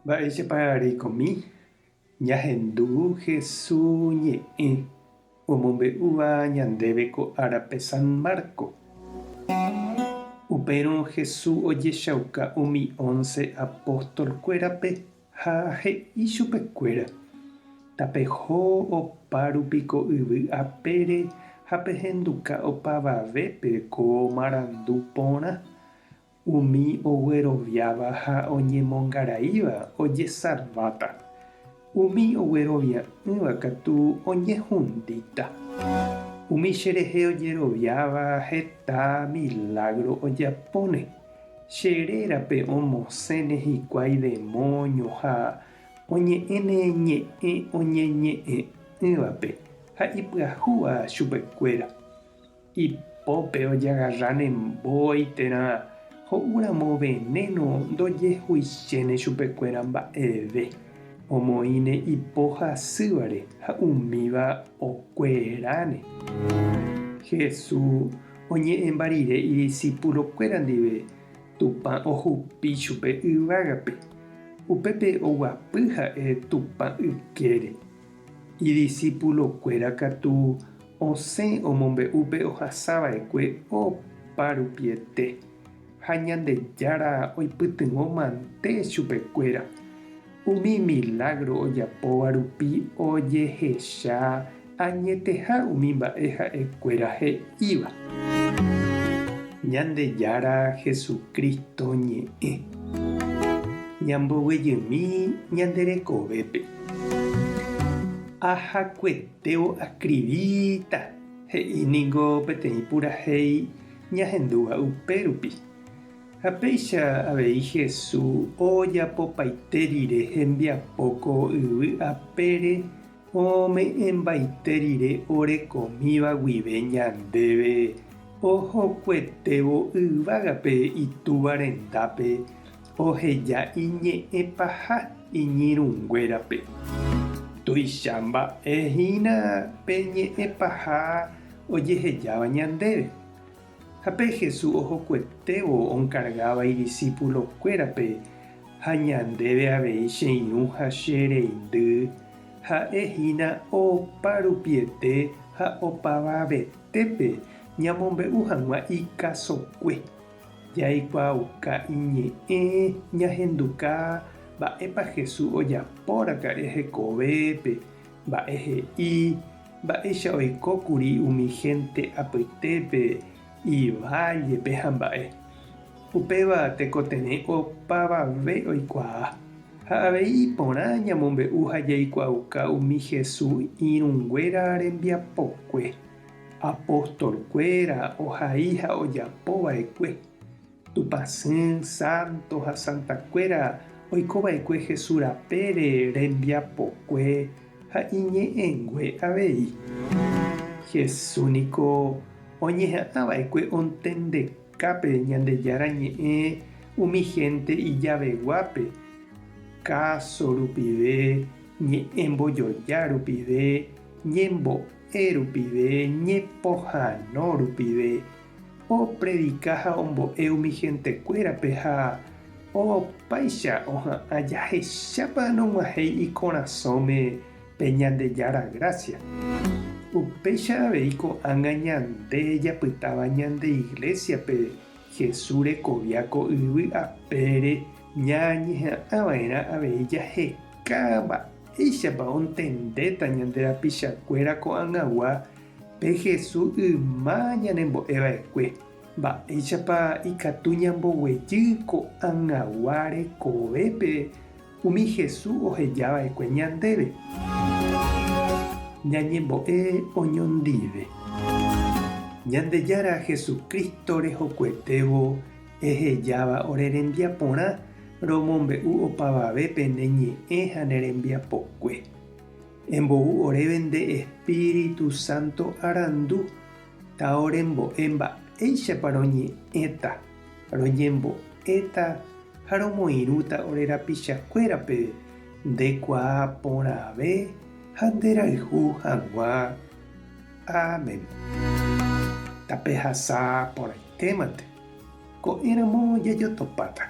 Mba'éichapararãikomi ñahendu Jesús ñe'ẽ omombe'úva ñandéve ko árape San Marco. Upérõ Jesús ojechauka umi 11 apóstolkuérape ha he'i chupekuéra: tapeho opa rupi ko yvy apére ha pehenduka opavavépe ko marandu porã. Umi ogueroviáva ha oñemongaraíva ojesarváta. Umi oguerovia'ỹva katu oñehũndíta. Umi cherehe ojeroviáva heta milagro ojapóne. Cherérape omosẽne hikuái demonio ha oñe'ẽne ñe'ẽ oñeñe'ẽ'ỹvape ha ipyahúva chupekuéra. Ipópe ojagarráne mbói térã ho'úramo veneno ndojehuichéne chupekuéra mba'eve. Omoĩne ipo hasývare ha umíva okueráne. Jesús oñe'ẽmbarire idiscípulokuéra ndive Tupã ohupi chupe yvágape. Upépe oguapy ha'e Tupã ykére. Idiscípulokuéra katu osẽ omombe'úpe ohasava'ekue oparupie ha Ñandejára oipytyvõ mante chupekuéra. Umi milagro ojapóva rupi ojehecha añeteha umi mba'e ha'ekuéra he'íva. Ñandejára Jesucristo ñe'ẽ. Ñamboguejymi ñanderekovépe. Ahakuetévo akribíta, he'íniko peteĩ purahéi ñahendúva upérupi. Ha péicha avei Jesús ojapopaite rire hembiapóko yvy apére ome'ẽmbaite rire orekomíva guive ñandéve ohokuetévo yvágape itúva rendápe oheja iñe'ẽ paha iñirũnguérape. Tuicha mba'ehína pe ñe'ẽ paha ojehejáva ñandéve. Hape Jesús ohokuetévo onkargáva idiscípulokuérape ha ñandéve avei che irũ ha che reindy ha'ehína oparupiete ha opavavetépe ñamombe'u hag̃ua ikasokue. Jaikuaauka iñe'ẽ ñahenduka mba'épa Jesús ojapóraka'e hekovépe, mba'e he'i, mba'éicha oikókuri umi hénte apytépe, ivállepe ha mba'e. Upéva tekotevẽ opavave oikuaa. Ha avei iporã ñamombe'u ha jaikuaauka umi Jesús irũnguéra rembiapokue. Apóstolkuéra ohai ha ojapova'ekue. Tupãsy, santo ha santakuéra oikova'ekue Jesús rapére rembiapokue ha iñe'ẽngue avei. Jesús niko oñeha'ãva'ekue ontendekápe Ñandejára ñe'ẽ umi hénte ijaveguápe, káso rupive, ñe'ẽmbojoja rupive, ñembo'e rupive, ñepohãno rupive, opredika ha ombo'e umi héntekuérape ha opaicha oha'ã jahechápa nog̃uahẽi ikorasõme pe Ñandejára gracia. Upéicha avei ko'ág̃a ñande japytáva ñande iglesiape Jesús rekovia ko yvy apére ñañeha'ãva'erã avei jaheka mba'éichapa ontendéta ñande rapichakuéra ko'ág̃agua pe Jesús yma ñanembo'eva'ekue. Mba'éichapa ikatu ñamboguejy ko'ág̃agua rekovépe umi Jesús ohejava'ekue ñandéve. Ñañembo'e oñondive. Ñandejára Jesucristo rehokuetévo ehejáva ore rembiaporã romombe'u opavavépe ne ñe'ẽ ha ne rembiapokue. Embo'u oréve nde Espíritu Santo arandu ta orembo'e mba'éichapa roñe'ẽta, roñembo'éta ha romoirũta ore rapichakuérape ndekuaa porãve ha nderayhu hag̃ua. Amén. Tapehasa porãitémante. Ko'ẽramo jajotopáta.